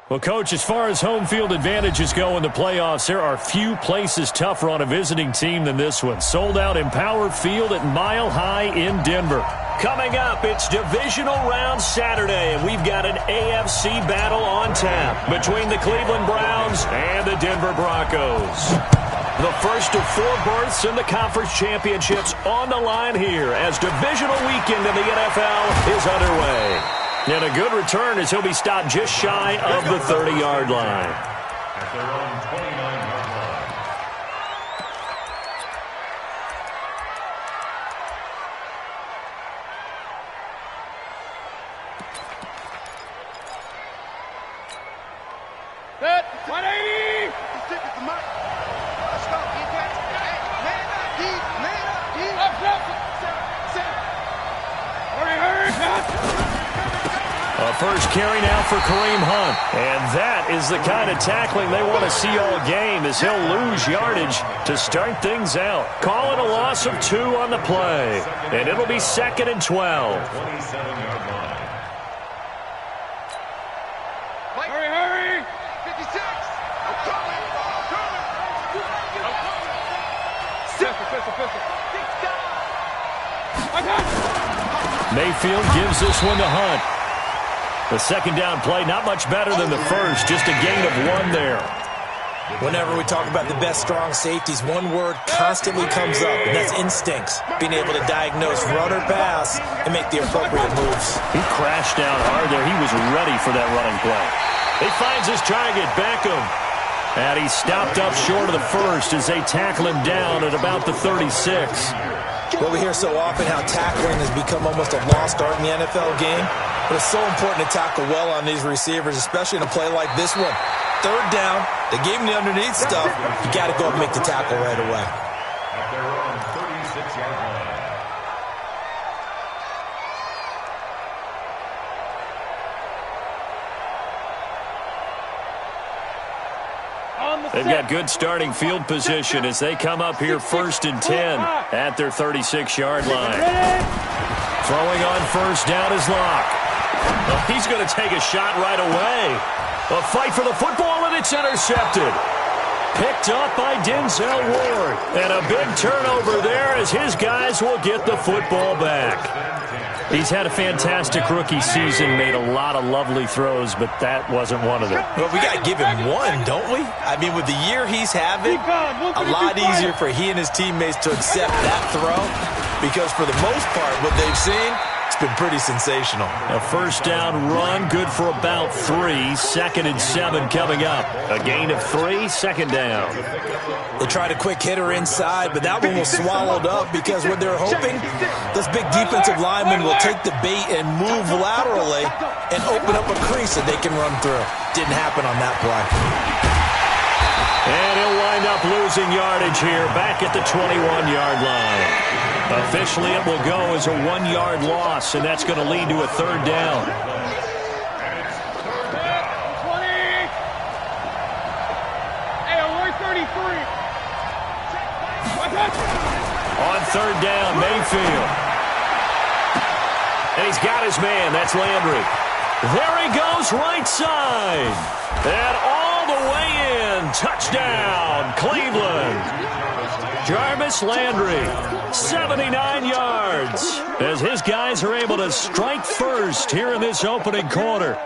Well, Coach, as far as home field advantages go in the playoffs, there are few places tougher on a visiting team than this one. Sold out Empower Field at Mile High in Denver. Coming up, it's divisional round Saturday, and we've got an AFC battle on tap between the Cleveland Browns and the Denver Broncos. The first of 4 berths in the conference championships on the line here as divisional weekend in the NFL is underway. And a good return as he'll be stopped just shy of the 30-yard line. At their own 29-yard line. Set, 180! Let's go, defense. Man up, deep, man up, deep. Up. Set. Hurry, A first carry now for Kareem Hunt. And that is the kind of tackling they want to see all game as he'll lose yardage to start things out. Call it a loss of 2 on the play. And it'll be 2nd and 12. 27-yard line. Hurry! 56! I'm coming! Mayfield gives this one to Hunt. The second down play, not much better than the first, just a gain of 1 there. Whenever we talk about the best strong safeties, one word constantly comes up, and that's instincts. Being able to diagnose run or pass and make the appropriate moves. He crashed down hard there. He was ready for that running play. He finds his target, Beckham. And he stopped up short of the first as they tackle him down at about the 36. Well, we hear so often how tackling has become almost a lost art in the NFL game. But it's so important to tackle well on these receivers, especially in a play like this one. 3rd down, they gave him the underneath stuff. You got to go up and make the tackle right away. At their own 36-yard line. They've got good starting field position as they come up here 1st and 10 at their 36-yard line. Throwing on first down is Locke. Well, he's going to take a shot right away. A fight for the football, and it's intercepted. Picked up by Denzel Ward. And a big turnover there as his guys will get the football back. He's had a fantastic rookie season, made a lot of lovely throws, but that wasn't one of them. Well, we got to give him one, don't we? I mean, with the year he's having, a lot easier for he and his teammates to accept that throw because for the most part, what they've seen, it's been pretty sensational. A first down run, good for about 3. 2nd and 7 coming up. A gain of 3, 2nd down. They tried a quick hitter inside, but that one was swallowed up because what they're hoping, this big defensive lineman will take the bait and move laterally and open up a crease that they can run through. Didn't happen on that play. And he'll wind up losing yardage here back at the 21-yard line. Officially, it will go as a 1-yard loss, and that's going to lead to a 3rd down. On 3rd down, Mayfield. And he's got his man. That's Landry. There he goes, right side. And all the way in. Touchdown, Cleveland. Jarvis Landry, 79 yards, as his guys are able to strike first here in this opening quarter.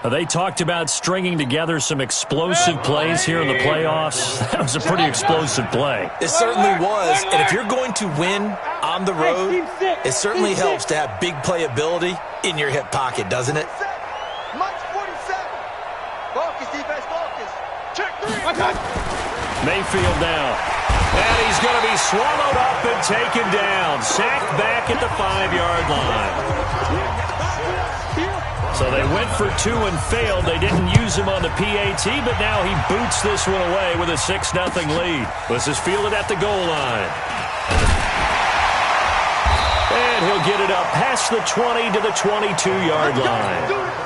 They talked about stringing together some explosive plays here in the playoffs. That was a pretty explosive play. It certainly was, and if you're going to win on the road, it certainly helps to have big playability in your hip pocket, doesn't it? March 47. Focus, defense, focus. Check 3. Mayfield now. And he's going to be swallowed up and taken down. Sacked back at the 5-yard line. So they went for 2 and failed. They didn't use him on the PAT, but now he boots this one away with a 6-0 lead. This is fielded at the goal line. And he'll get it up past the 20 to the 22-yard line.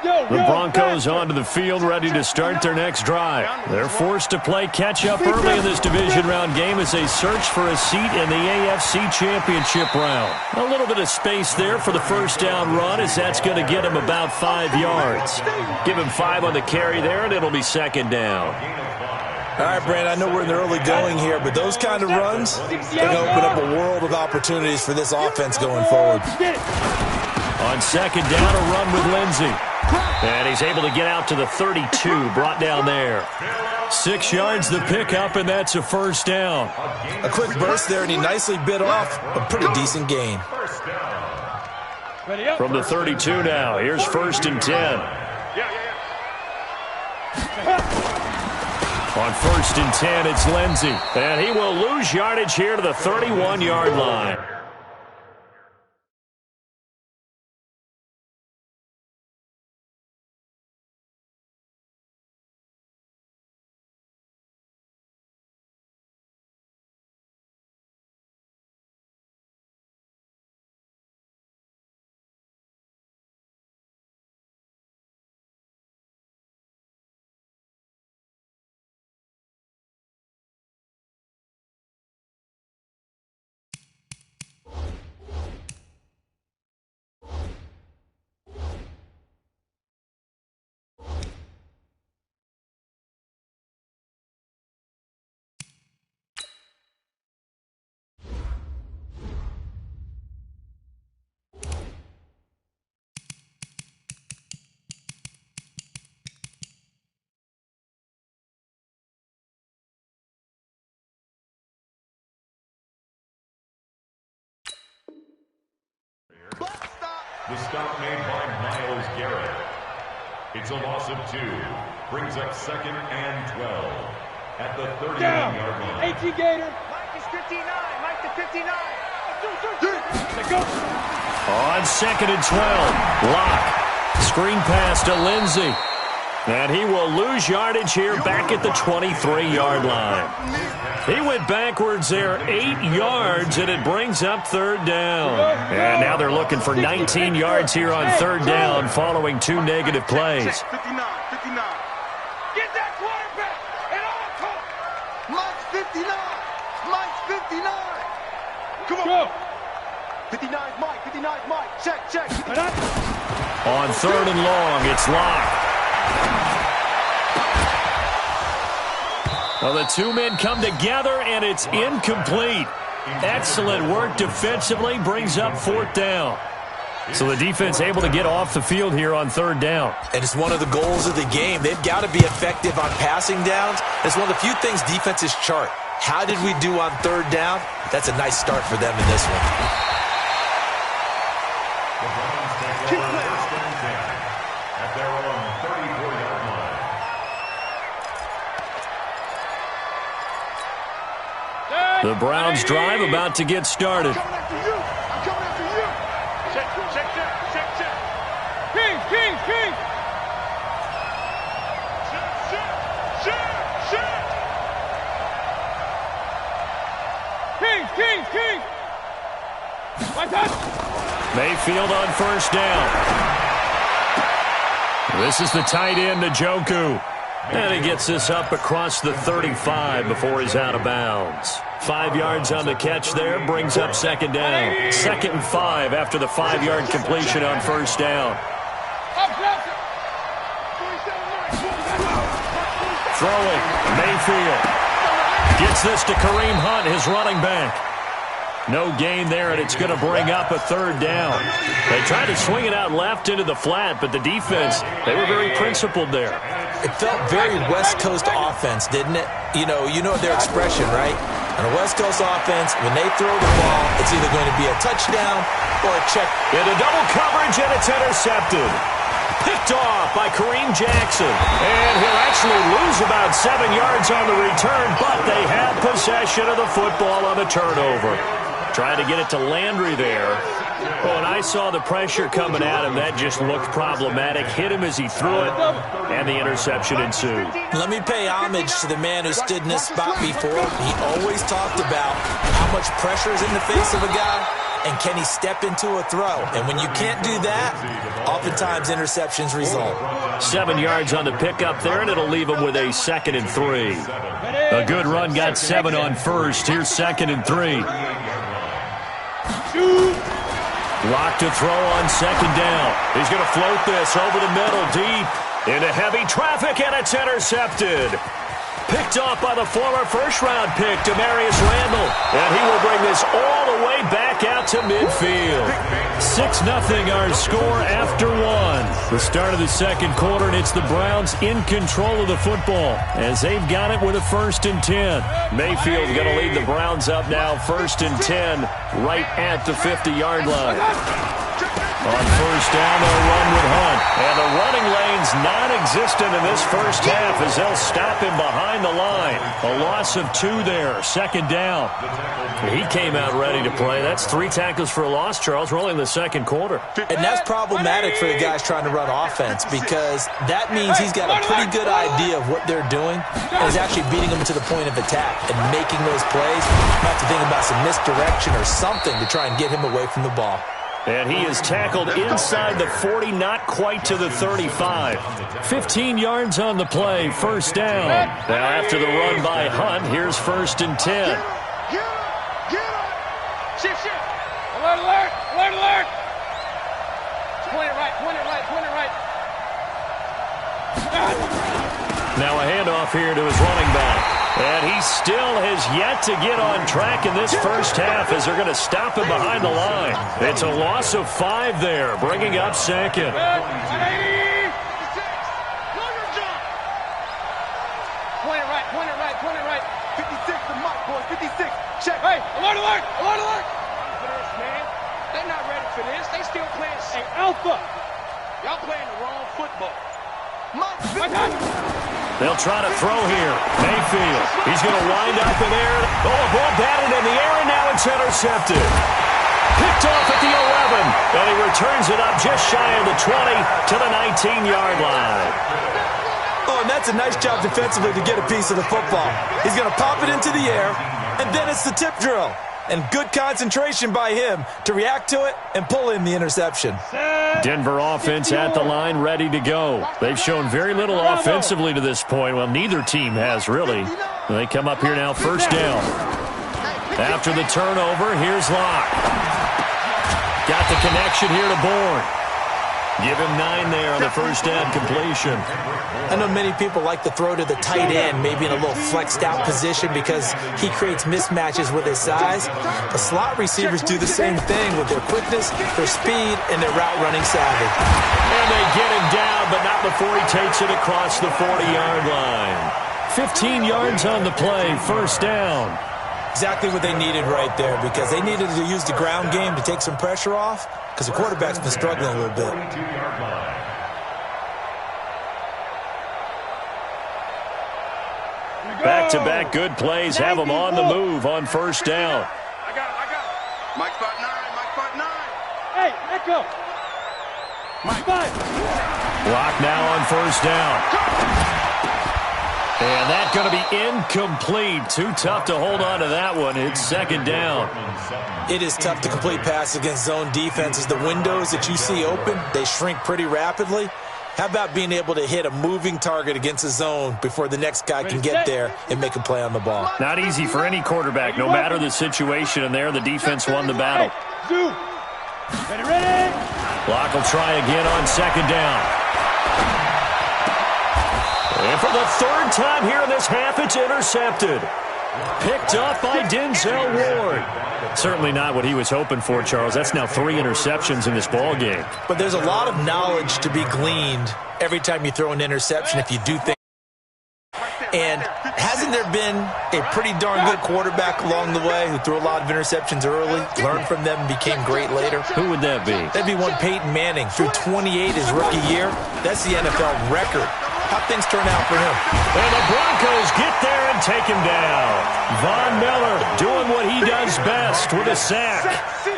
The Broncos onto the field ready to start their next drive. They're forced to play catch-up early in this division round game as they search for a seat in the AFC Championship round. A little bit of space there for the first down run as that's going to get him about 5 yards. Give him 5 on the carry there, and it'll be second down. All right, Brandon, I know we're in the early going here, but those kind of runs can open up a world of opportunities for this offense going forward. On second down, a run with Lindsey. And he's able to get out to the 32, brought down there. 6 yards the pickup, and that's a first down. A quick burst there, and he nicely bit off a pretty decent gain. From the 32 now, here's 1st and 10. On 1st and 10, it's Lindsey. And he will lose yardage here to the 31-yard line. The stop made by Myles Garrett. It's a loss of 2. Brings up 2nd and 12 at the 31-yard line. 18 Gator. Mike is 59. Mike to 59. Let's go. On 2nd and 12, Lock. Screen pass to Lindsey. And he will lose yardage here back at the 23-yard line. He went backwards there 8 yards, and it brings up 3rd down. And now they're looking for 19 yards here on 3rd down following 2 negative plays. 59. Get that quarterback and all talk. Mike's 59. Mike's 59. Come on. 59's Mike. 59's Mike. Check. On 3rd and long, it's Lock. Well, the 2 men come together, and it's incomplete. Excellent work defensively, brings up 4th down. So the defense able to get off the field here on 3rd down. And it's one of the goals of the game. They've got to be effective on passing downs. It's one of the few things defenses chart. How did we do on 3rd down? That's a nice start for them in this one. The Browns take over 1st and 10 at their own 34-yard line. The Browns drive about to get started. I'm coming after you. Check. King. Check. King. My touch. Mayfield on 1st down. This is the tight end, Njoku. And he gets this up across the 35 before he's out of bounds. 5 yards on the catch there, brings up 2nd down. 2nd and 5 after the 5-yard completion on 1st down. Throwing, Mayfield. Gets this to Kareem Hunt, his running back. No gain there, and it's going to bring up a 3rd down. They tried to swing it out left into the flat, but the defense, they were very principled there. It felt very West Coast offense, didn't it? You know their expression, right? On a West Coast offense, when they throw the ball, it's either going to be a touchdown or a check. Into double coverage, and it's intercepted. Picked off by Kareem Jackson. And he'll actually lose about 7 yards on the return, but they have possession of the football on the turnover. Trying to get it to Landry there. Well, when I saw the pressure coming at him, that just looked problematic. Hit him as he threw it, and the interception ensued. Let me pay homage to the man who stood in this spot before. He always talked about how much pressure is in the face of a guy, and can he step into a throw? And when you can't do that, oftentimes interceptions result. 7 yards on the pickup there, and it'll leave him with a 2nd and 3. A good run got 7 on first. Here's 2nd and 3. Lock to throw on 2nd down. He's going to float this over the middle, deep into heavy traffic, and it's intercepted. Picked off by the former first-round pick, Demarius Randall. And he will bring this all the way back out to midfield. 6-0 our score after 1. The start of the second quarter, and it's the Browns in control of the football as they've got it with a 1st and 10. Mayfield going to lead the Browns up now, 1st and 10, right at the 50-yard line. On 1st down, they'll run with Hunt. And the running lane's non-existent in this first half as they'll stop him behind the line. A loss of 2 there, 2nd down. He came out ready to play. That's 3 tackles for a loss, Charles. We're only in the second quarter. And that's problematic for the guys trying to run offense because that means he's got a pretty good idea of what they're doing and is actually beating them to the point of attack and making those plays. You have to think about some misdirection or something to try and get him away from the ball. And he is tackled inside the 40, not quite to the 35. 15 yards on the play, 1st down. Now after the run by Hunt, here's 1st and 10. Shift. Alert, alert, alert, alert. Point it right, point it right, point it right. Now a handoff here to his running back. And he still has yet to get on track in this first half as they're going to stop him behind the line. It's a loss of 5 there, bringing up 2nd. Point it right, point it right, point it right. 56 to Mike, boys, 56. Check. Hey, alert, alert, alert, alert. For this, man. They're not ready for this. They still playing safe. Alpha. Y'all playing the wrong football. Mike, They'll try to throw here. Mayfield. He's going to wind up in there. Oh, a ball batted in the air, and now it's intercepted. Picked off at the 11, and he returns it up just shy of the 20 to the 19-yard line. Oh, and that's a nice job defensively to get a piece of the football. He's going to pop it into the air, and then it's the tip drill. And good concentration by him to react to it and pull in the interception. Denver offense at the line, ready to go. They've shown very little offensively to this point. Well, neither team has, really. They come up here now, 1st down. After the turnover, here's Locke. Got the connection here to Bourne. Give him 9 there on the 1st down completion. I know many people like to throw to the tight end, maybe in a little flexed out position because he creates mismatches with his size. The slot receivers do the same thing with their quickness, their speed, and their route running savvy. And they get him down, but not before he takes it across the 40-yard line. 15 yards on the play, 1st down. Exactly what they needed right there because they needed to use the ground game to take some pressure off because the quarterback's been struggling a little bit. Back-to-back good plays have them on the move on 1st down. I got it. Mike spot 9, Mike spot 9. Hey, let go. Mike 5. Lock now on 1st down. And that's going to be incomplete. Too tough to hold on to that one. It's 2nd down. It is tough to complete passes against zone defenses. The windows that you see open, they shrink pretty rapidly. How about being able to hit a moving target against a zone before the next guy can get there and make a play on the ball? Not easy for any quarterback, no matter the situation. And there, the defense won the battle. Ready. Locke will try again on 2nd down. And for the 3rd time here in this half, it's intercepted. Picked up by Denzel Ward. Certainly not what he was hoping for, Charles. That's now 3 interceptions in this ball game. But there's a lot of knowledge to be gleaned every time you throw an interception if you do things. And hasn't there been a pretty darn good quarterback along the way who threw a lot of interceptions early, learned from them, and became great later? Who would that be? That'd be one Peyton Manning. Threw 28 his rookie year. That's the NFL record. How things turn out for him. And the Broncos get there and take him down. Von Miller doing what he does best with a sack.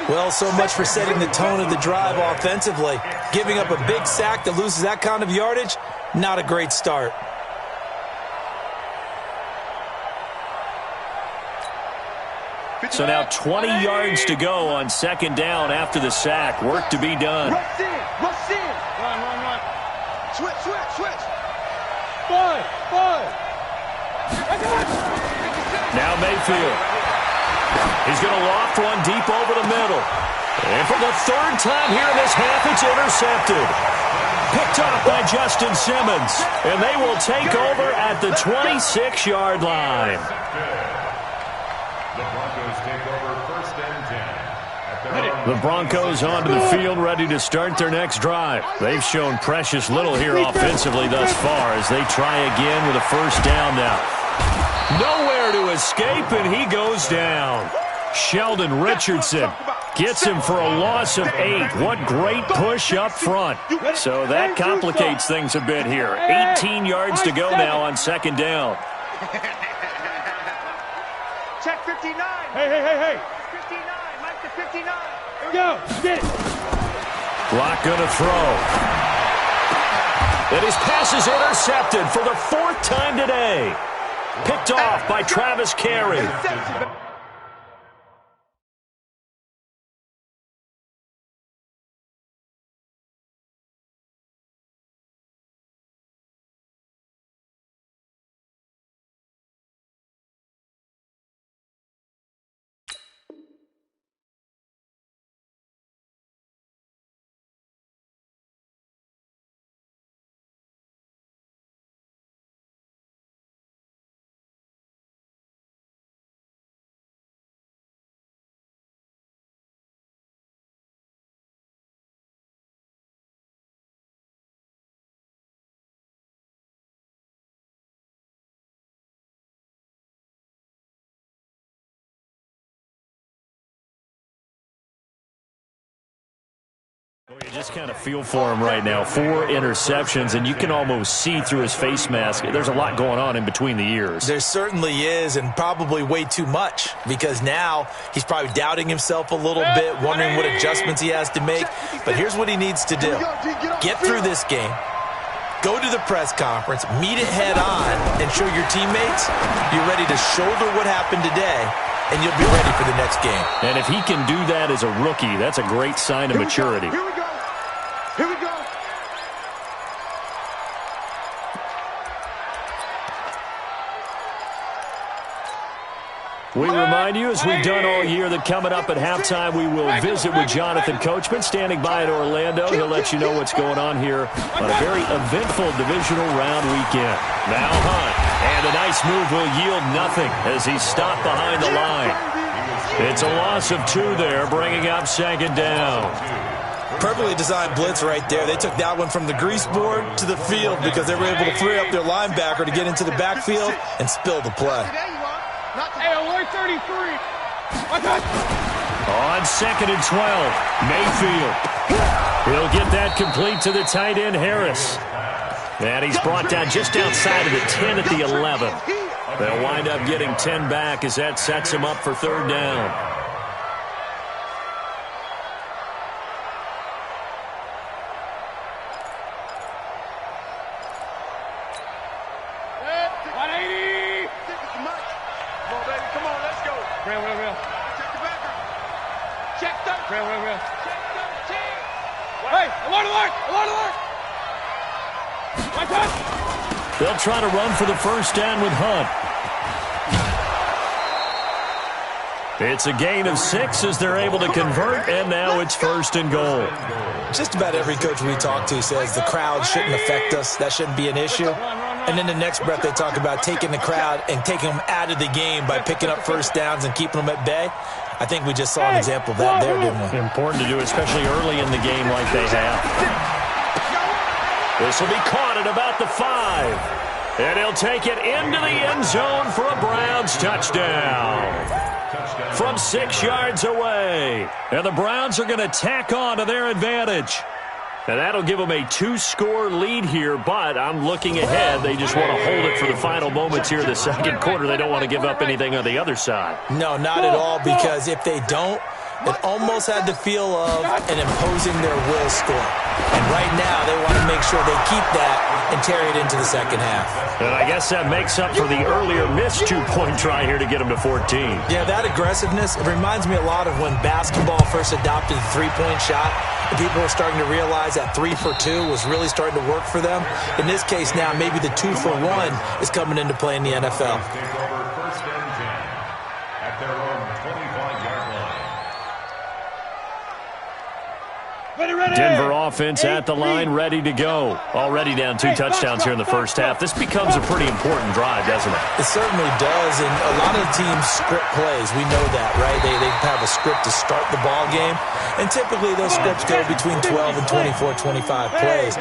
Well, so much for setting the tone of the drive offensively. Giving up a big sack that loses that kind of yardage, not a great start. So now 20 yards to go on second down after the sack. Work to be done. Rush in. Rush in. Run. Switch. Five. Now Mayfield. He's going to loft one deep over the middle. And for the third time here in this half, it's intercepted. Picked off by Justin Simmons. And they will take over at the 26-yard line. The Broncos take over first and 10. The Broncos onto the field, ready to start their next drive. They've shown precious little here offensively thus far as they try again with a first down now. Nowhere to escape, and he goes down. Sheldon Richardson gets him for a loss of 8. What great push up front. So that complicates things a bit here. 18 yards to go now on second down. Check 59. Hey. 59. Mike to 59. Here we go. Get it. Block going to throw. And his pass is intercepted for the 4th time today. Picked off by Travis Carey. You just kind of feel for him right now. 4 interceptions, and you can almost see through his face mask. There's a lot going on in between the ears. There certainly is, and probably way too much, because now he's probably doubting himself a little bit, wondering what adjustments he has to make. But here's what he needs to do. Get through this game, go to the press conference, meet it head on, and show your teammates you're ready to shoulder what happened today, and you'll be ready for the next game. And if he can do that as a rookie, that's a great sign of maturity. Here we go. We remind you, as we've done all year, that coming up at halftime, we will visit with Jonathan Coachman, standing by in Orlando. He'll let you know what's going on here on a very eventful divisional round weekend. Now Hunt, and a nice move will yield nothing as he's stopped behind the line. It's a loss of 2 there, bringing up second down. Perfectly designed blitz right there. They took that one from the grease board to the field because they were able to free up their linebacker to get into the backfield and spill the play. Hey, alert 33. On second and 12, Mayfield. He'll get that complete to the tight end, Harris. And he's brought down just outside of the 10 at the 11. They'll wind up getting 10 back as that sets him up for third down. They'll try to run for the first down with Hunt. It's a gain of 6 as they're able to convert, and now it's first and goal. Just about every coach we talk to says the crowd shouldn't affect us. That shouldn't be an issue. And then the next breath they talk about taking the crowd and taking them out of the game by picking up first downs and keeping them at bay. I think we just saw an example of that there, didn't we? Important to do, especially early in the game like they have. This will be caught at about the 5. And he'll take it into the end zone for a Browns touchdown. From 6 yards away. And the Browns are going to tack on to their advantage. And that'll give them a 2-score lead here, but I'm looking ahead. They just want to hold it for the final moments here in the second quarter. They don't want to give up anything on the other side. No, not at all, because if they don't, It almost had the feel of an imposing their will score. And right now, they want to make sure they keep that and carry it into the second half. And I guess that makes up for the earlier missed two-point try here to get them to 14. Yeah, that aggressiveness, it reminds me a lot of when basketball first adopted the three-point shot. And people were starting to realize that 3 for 2 was really starting to work for them. In this case now, maybe the 2 for 1 is coming into play in the NFL. Take over first and 10 at their own 25-yard line. Denver offense at the line, ready to go. Already down 2 touchdowns here in the first half. This becomes a pretty important drive, doesn't it? It certainly does, and a lot of teams script plays. We know that, right? They have a script to start the ball game, and typically those scripts go between 12 and 24, 25 plays.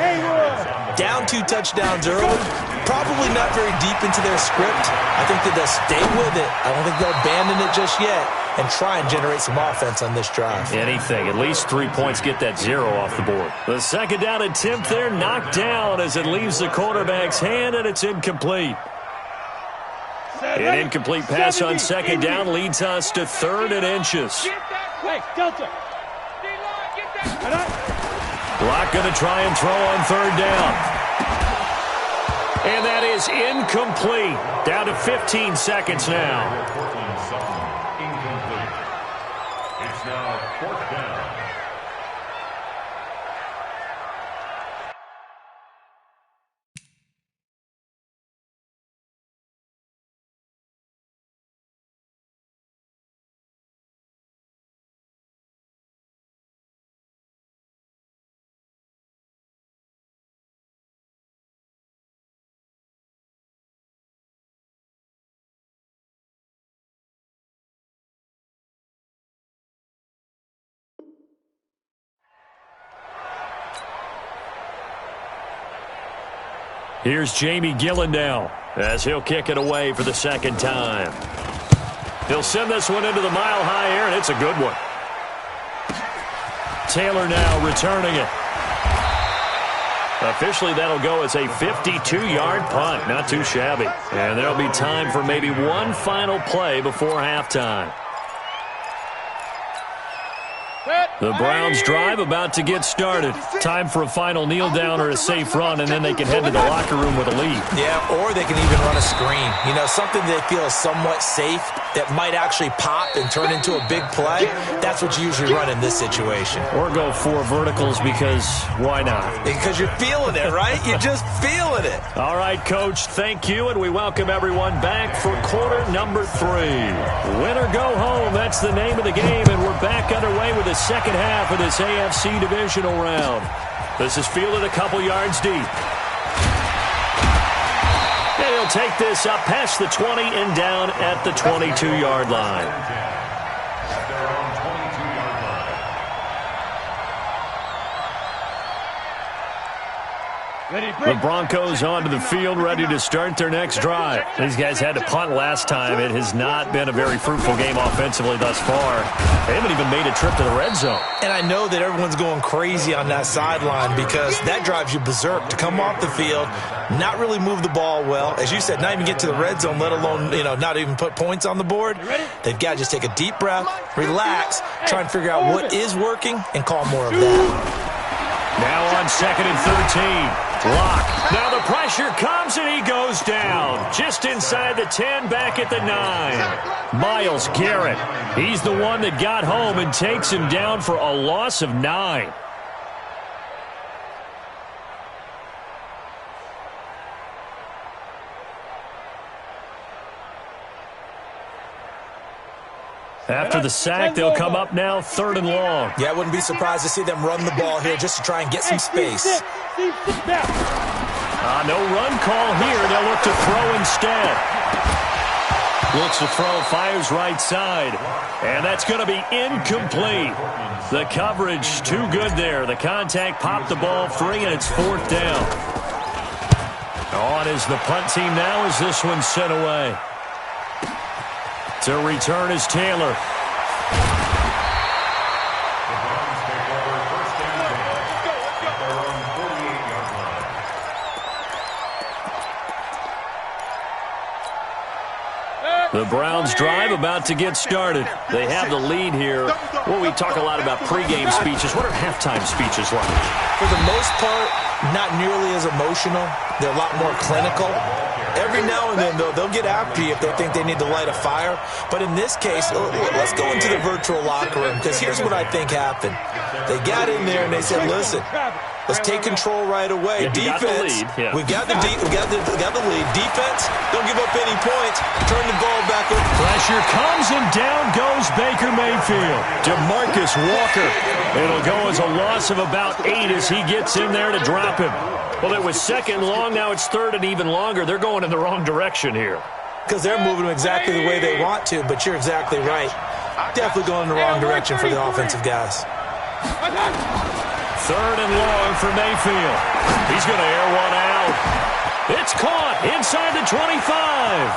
Down 2 touchdowns early, probably not very deep into their script. I think that they'll stay with it. I don't think they'll abandon it just yet and try and generate some offense on this drive. Anything. At least 3 points, get that 0 off the board. The second down attempt there knocked down as it leaves the quarterback's hand, and it's incomplete. An incomplete pass on second down leads us to 3rd and inches. Hey, Delta. Block going to try and throw on 3rd down. And that is incomplete. Down to 15 seconds now. Incomplete. It's now 4th down. Here's Jamie Gillen now as he'll kick it away for the second time. He'll send this one into the mile-high air, and it's a good one. Taylor now returning it. Officially, that'll go as a 52-yard punt. Not too shabby. And there'll be time for maybe one final play before halftime. The Browns drive about to get started. Time for a final kneel down or a safe run, and then they can head to the locker room with a lead. Yeah, or they can even run a screen. You know, something they feel is somewhat safe that might actually pop and turn into a big play. That's what you usually run in this situation. Or go 4 verticals because why not? Because you're feeling it, right? You're just feeling it. All right, Coach, thank you, and we welcome everyone back for quarter number 3. Win or go home, that's the name of the game, and we're back underway with the second half of this AFC divisional round. This is fielded a couple yards deep. And he'll take this up past the 20 and down at the 22-yard line. At their own 22-yard line. The Broncos onto the field, ready to start their next drive. These guys had to punt last time. It has not been a very fruitful game offensively thus far. They haven't even made a trip to the red zone. And I know that everyone's going crazy on that sideline because that drives you berserk to come off the field, not really move the ball well. As you said, not even get to the red zone, let alone, not even put points on the board. They've got to just take a deep breath, relax, try and figure out what is working, and call more of that. Now on 2nd and 13. Block. Now the pressure comes and he goes down. Just inside the 10, back at the 9. Myles Garrett. He's the one that got home and takes him down for a loss of 9. After the sack, they'll come up now 3rd and long. Yeah, I wouldn't be surprised to see them run the ball here just to try and get some space. No run call here. They'll look to throw instead. Looks to throw, fires right side. And that's going to be incomplete. The coverage too good there. The contact popped the ball free, and it's 4th down. On is the punt team now as this one's sent away. To return is Taylor. The Browns drive about to get started. They have the lead here. Well, we talk a lot about pregame speeches. What are halftime speeches like? For the most part, not nearly as emotional. They're a lot more clinical. Every now and then, though, they'll get after you if they think they need to light a fire. But in this case, let's go into the virtual locker room, because here's what I think happened. They got in there and they said, listen, let's take control right away. Defense, we've got the lead. Defense, don't give up any points. Turn the ball back over. Pressure comes and down goes Baker Mayfield. DeMarcus Walker. It'll go as a loss of about 8 as he gets in there to drop him. Well, it was second long. Now it's third and even longer. They're going in the wrong direction here. Because they're moving them exactly the way they want to, but you're exactly right. Definitely going in the wrong direction for the offensive guys. Third and long for Mayfield. He's going to air one out. It's caught inside the 25.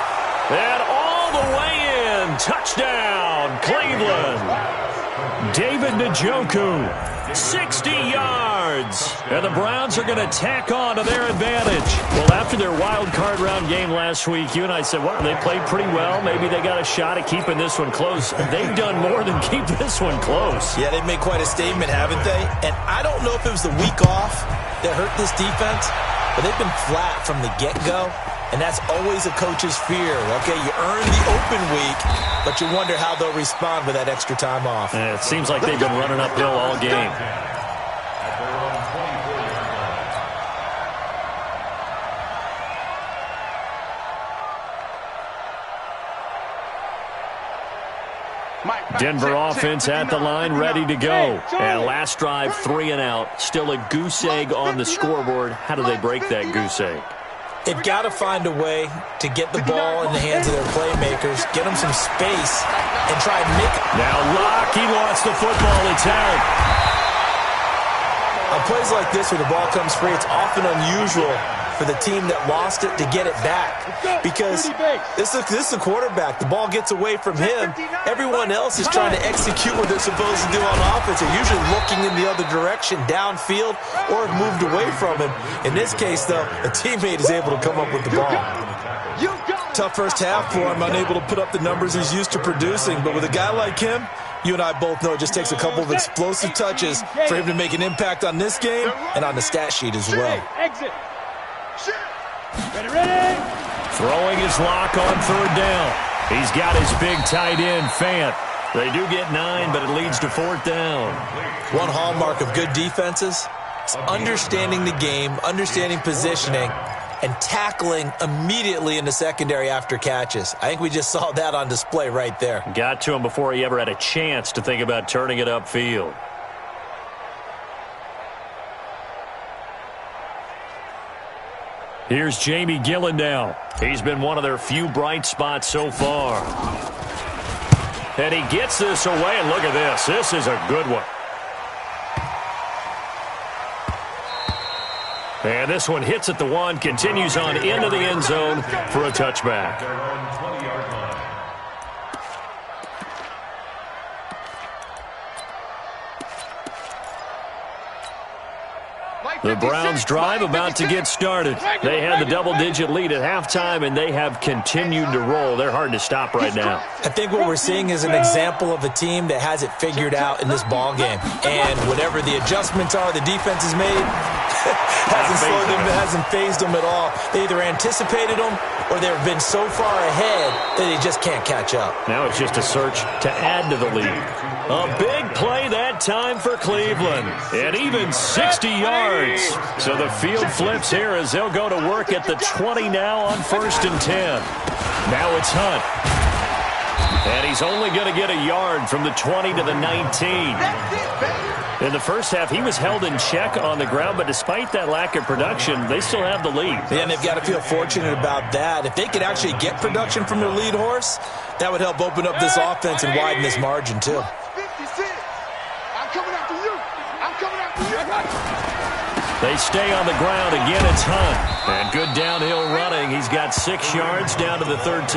And all the way in. Touchdown, Cleveland. David Njoku, 60 yards. And the Browns are going to tack on to their advantage. Well, after their wild card round game last week, you and I said, well, they played pretty well. Maybe they got a shot at keeping this one close. They've done more than keep this one close. Yeah, they've made quite a statement, haven't they? And I don't know if it was the week off that hurt this defense, but they've been flat from the get-go. And that's always a coach's fear. Okay, you earn the open week, but you wonder how they'll respond with that extra time off. And it seems like they've been running uphill all game. Denver offense at the line, ready to go. And last drive, 3 and out. Still a goose egg on the scoreboard. How do they break that goose egg? They've got to find a way to get the ball in the hands of their playmakers, get them some space, and try and make it. Now Locke, he lost the football. It's out. On plays like this where the ball comes free, it's often unusual for the team that lost it to get it back, because this is the quarterback. The ball gets away from him. Everyone else is trying to execute what they're supposed to do on offense. They're usually looking in the other direction, downfield, or have moved away from him. In this case, though, a teammate is able to come up with the ball. Tough first half for him, unable to put up the numbers he's used to producing. But with a guy like him, you and I both know it just takes a couple of explosive touches for him to make an impact on this game and on the stat sheet as well. Ready. Throwing his lock on third down. He's got his big tight end, Fant. They do get 9, but it leads to fourth down. One hallmark of good defenses is understanding the game, understanding positioning, and tackling immediately in the secondary after catches. I think we just saw that on display right there. Got to him before he ever had a chance to think about turning it upfield. Here's Jamie Gillen now. He's been one of their few bright spots so far. And he gets this away, and look at this. This is a good one. And this one hits at the 1, continues on into the end zone for a touchback. The Browns drive about to get started. They had the double-digit lead at halftime, and they have continued to roll. They're hard to stop right now. I think what we're seeing is an example of a team that has it figured out in this ball game. And whatever the adjustments are the defense has made, hasn't phased them at all. They either anticipated them or they've been so far ahead that they just can't catch up. Now it's just a search to add to the lead. A big play that time for Cleveland. And even 60 yards. So the field flips here as they'll go to work at the 20 now on 1st and 10. Now it's Hunt. And he's only going to get a yard from the 20 to the 19. In the first half, he was held in check on the ground, but despite that lack of production, they still have the lead. Yeah, and they've got to feel fortunate about that. If they could actually get production from their lead horse, that would help open up this offense and widen this margin, too. They stay on the ground. Again, it's Hunt. And good downhill running. He's got 6 yards down to the 13.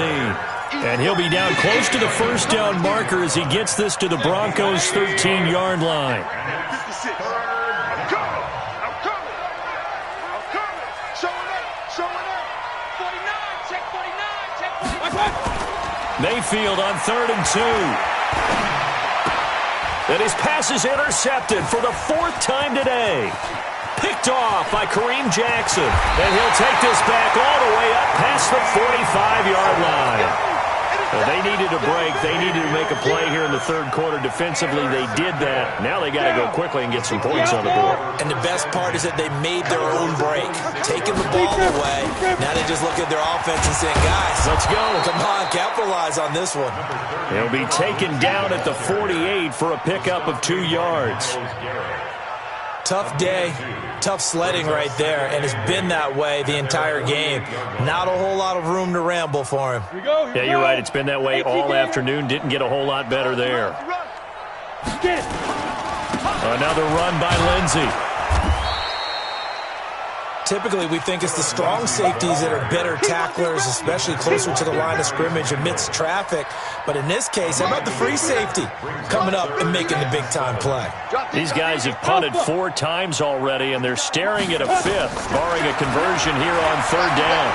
And he'll be down close to the first down marker as he gets this to the Broncos' 13-yard line. Mayfield on 3rd and 2. And his pass is intercepted for the 4th time today. Picked off by Kareem Jackson. And he'll take this back all the way up past the 45-yard line. They needed a break. They needed to make a play here in the 3rd quarter. Defensively, they did that. Now they got to go quickly and get some points on the board. And the best part is that they made their own break, taking the ball away. Now they just look at their offense and say, guys, let's go. Come on, capitalize on this one. He'll be taken down at the 48 for a pickup of 2 yards. Tough day, tough sledding right there, and it's been that way the entire game. Not a whole lot of room to ramble for him. Yeah, you're right. It's been that way all afternoon. Didn't get a whole lot better there. Another run by Lindsey. Typically, we think it's the strong safeties that are better tacklers, especially closer to the line of scrimmage amidst traffic. But in this case, how about the free safety coming up and making the big-time play? These guys have punted 4 times already, and they're staring at a 5th, barring a conversion here on 3rd down.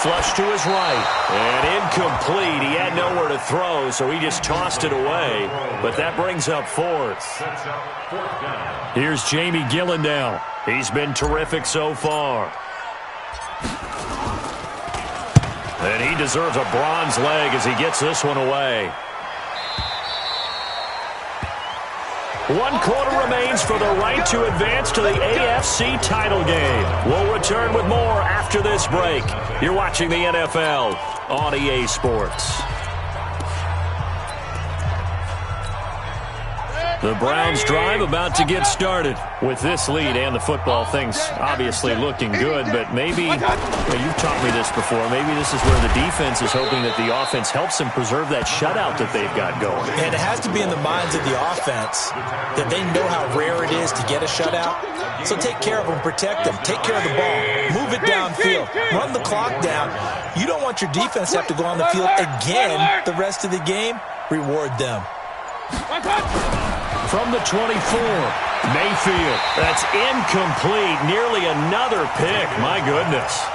Flush to his right, and incomplete. He had nowhere to throw, so he just tossed it away. But that brings up 4th. Here's Jamie Gillen now. He's been terrific so far. And he deserves a bronze leg as he gets this one away. 1 quarter remains for the right to advance to the AFC title game. We'll return with more after this break. You're watching the NFL on EA Sports. The Browns drive about to get started. With this lead and the football, things obviously looking good, but maybe, you've taught me this before, maybe this is where the defense is hoping that the offense helps them preserve that shutout that they've got going. And it has to be in the minds of the offense that they know how rare it is to get a shutout. So take care of them, protect them, take care of the ball, move it downfield, run the clock down. You don't want your defense to have to go on the field again the rest of the game. Reward them. From the 24, Mayfield. That's incomplete. Nearly another pick. My goodness.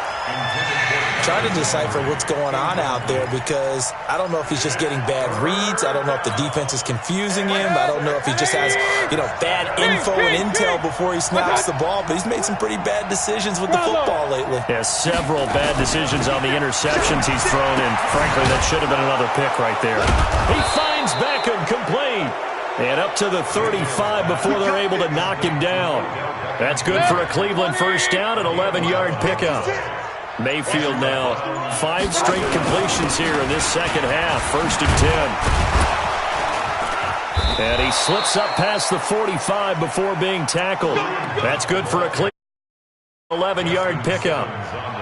Trying to decipher what's going on out there because I don't know if he's just getting bad reads. I don't know if the defense is confusing him. I don't know if he just has, bad info and intel before he snaps the ball. But he's made some pretty bad decisions with the football lately. Yeah, several bad decisions on the interceptions he's thrown, and frankly, that should have been another pick right there. He finds Beckham complete. And up to the 35 before they're able to knock him down. That's good for a Cleveland first down, an 11-yard pickup. Mayfield now 5 straight completions here in this second half. 1st and 10. And he slips up past the 45 before being tackled. That's good for a Cleveland 11-yard pickup.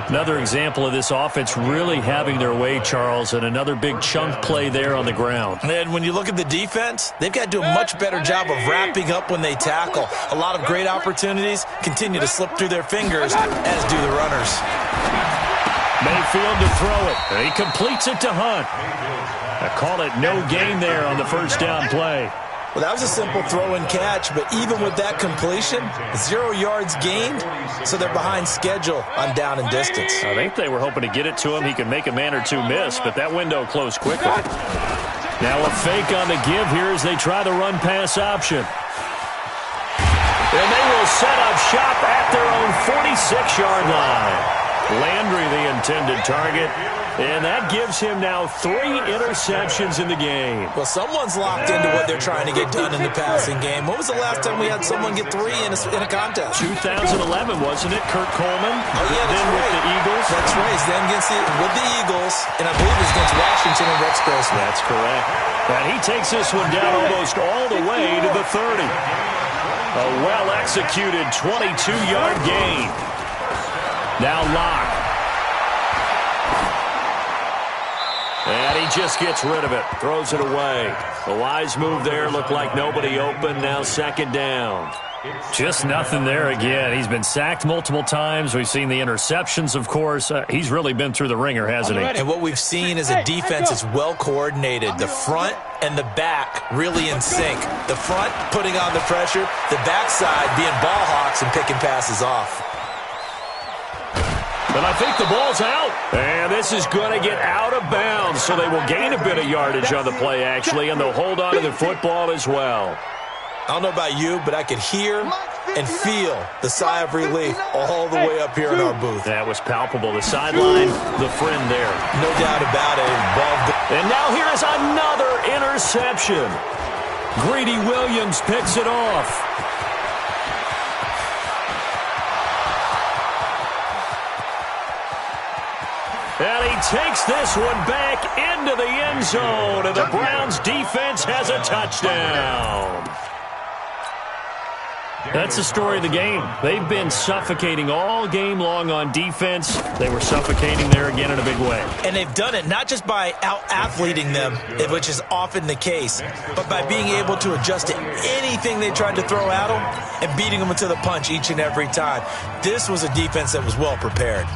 Another example of this offense really having their way, Charles, and another big chunk play there on the ground. And when you look at the defense, they've got to do a much better job of wrapping up when they tackle. A lot of great opportunities continue to slip through their fingers, as do the runners. Mayfield to throw it. And he completes it to Hunt. I call it no gain there on the first down play. Well, that was a simple throw and catch, but even with that completion, 0 yards gained, so they're behind schedule on down and distance. I think they were hoping to get it to him. He could make a man or two miss, but that window closed quickly. Now a fake on the give here as they try the run-pass option. And they will set up shop at their own 46-yard line. Landry the intended target, and that gives him now 3 interceptions in the game. Well, someone's locked into what they're trying to get done in the passing game. When was the last time we had someone get 3 in a contest? 2011, wasn't it? Kurt Coleman. Oh, yeah, that's then right. With the Eagles. That's right. Then with the Eagles, and I believe it was against Washington and Rex Grossman. That's correct. And he takes this one down almost all the way to the 30. A well-executed 22-yard gain. Now Locke. And he just gets rid of it. Throws it away. A wise move there. Looked like nobody open. Now 2nd down. Just nothing there again. He's been sacked multiple times. We've seen the interceptions, of course. He's really been through the ringer, hasn't he? And what we've seen is a defense that's well coordinated. The front and the back really in sync. The front putting on the pressure. The backside being ball hawks and picking passes off. And I think the ball's out. And this is going to get out of bounds, so they will gain a bit of yardage on the play, actually, and they'll hold on to the football as well. I don't know about you, but I could hear and feel the sigh of relief all the way up here in our booth. That was palpable. The sideline, the friend there. No doubt about it. And now here is another interception. Greedy Williams picks it off. And he takes this one back into the end zone, and the Browns defense has a touchdown. That's the story of the game. They've been suffocating all game long on defense. They were suffocating there again in a big way. And they've done it not just by out-athleting them, which is often the case, but by being able to adjust to anything they tried to throw at them and beating them to the punch each and every time. This was a defense that was well prepared.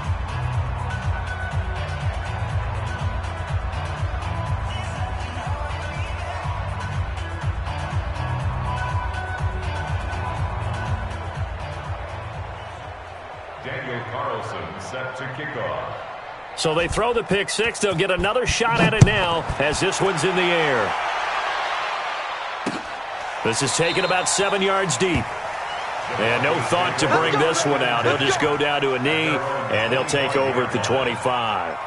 Set to kick off. So they throw the pick six. They'll get another shot at it now as this one's in the air. This is taken about 7 yards deep. And no thought to bring this one out. He'll just go down to a knee, and he'll take over at the 25.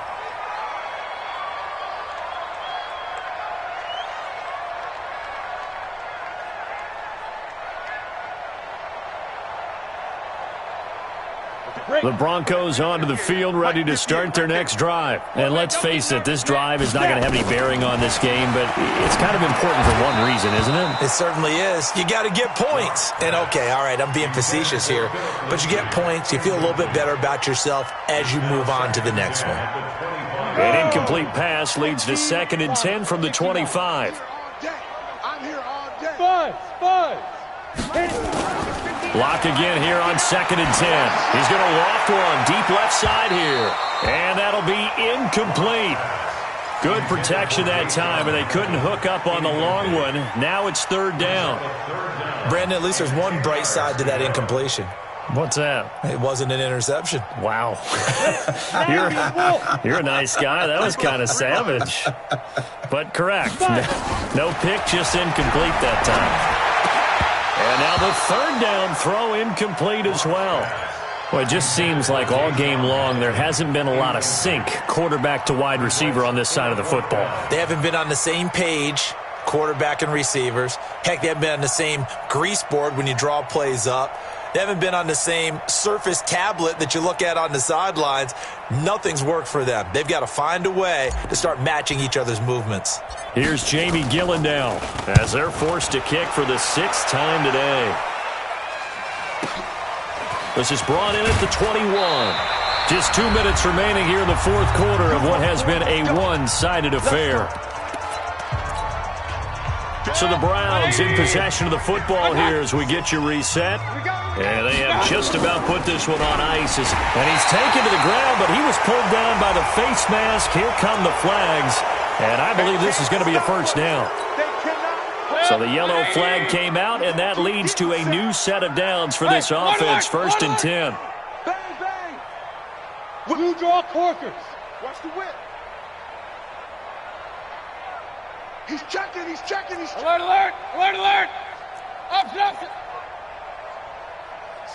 The Broncos onto the field, ready to start their next drive. And let's face it, this drive is not going to have any bearing on this game, but it's kind of important for one reason, isn't it? It certainly is. You got to get points. And, okay, all right, I'm being facetious here, but you get points, you feel a little bit better about yourself as you move on to the next one. An incomplete pass leads to 2nd and 10 from the 25. I'm here all day. Five. Lock again here on 2nd and 10. He's going to loft one deep left side here. And that'll be incomplete. Good protection that time, and they couldn't hook up on the long one. Now it's 3rd down. Brandon, at least there's one bright side to that incompletion. What's that? It wasn't an interception. Wow. You're a nice guy. That was kind of savage. But correct. No pick, just incomplete that time. And now the 3rd down throw incomplete as well. Well, it just seems like all game long there hasn't been a lot of sync quarterback to wide receiver on this side of the football. They haven't been on the same page, quarterback and receivers. Heck, they haven't been on the same grease board when you draw plays up. They haven't been on the same Surface tablet that you look at on the sidelines. Nothing's worked for them. They've got to find a way to start matching each other's movements. Here's Jamie Gillandale as they're forced to kick for the 6th time today. This is brought in at the 21. Just 2 minutes remaining here in the 4th quarter of what has been a one-sided affair. So the Browns in possession of the football here as we get you reset. And they have just about put this one on ice. And he's taken to the ground, but he was pulled down by the face mask. Here come the flags. And I believe this is going to be a 1st down. So the yellow flag came out, and that leads to a new set of downs for this offense. 1st and 10. Bang, bang. Blue draw corkers. Watch the whip. He's checking. Alert. Up.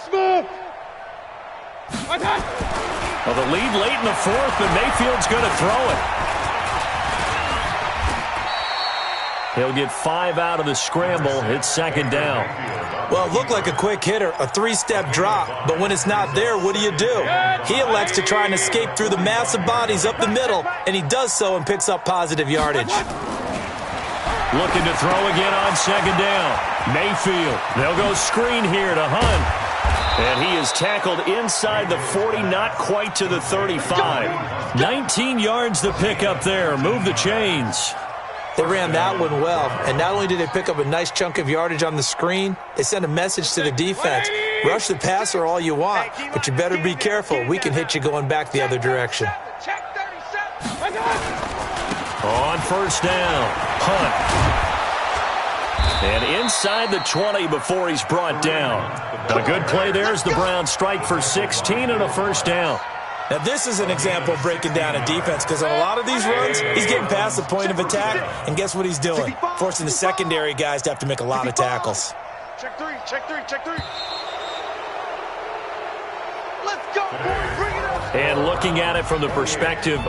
Smooth. Well, the lead late in the 4th, but Mayfield's going to throw it. He'll get 5 out of the scramble. It's 2nd down. Well, it looked like a quick hitter, a 3-step drop, but when it's not there, what do? He elects to try and escape through the massive bodies up the middle, and he does so and picks up positive yardage. Looking to throw again on 2nd down. Mayfield. They'll go screen here to Hunt. And he is tackled inside the 40, not quite to the 35. 19 yards to pick up there. Move the chains. They ran that one well, and not only did they pick up a nice chunk of yardage on the screen, they sent a message to the defense. Rush the passer all you want, but you better be careful. We can hit you going back the other direction. On 1st down, Hunt. And inside the 20 before he's brought down. A good play there as the Browns strike for 16 and a 1st down. Now, this is an example of breaking down a defense because on a lot of these runs, he's getting past the point of attack, and guess what he's doing? Forcing the secondary guys to have to make a lot of tackles. Check three, check three, check three. Let's go, boys. Bring it up. And looking at it from the perspective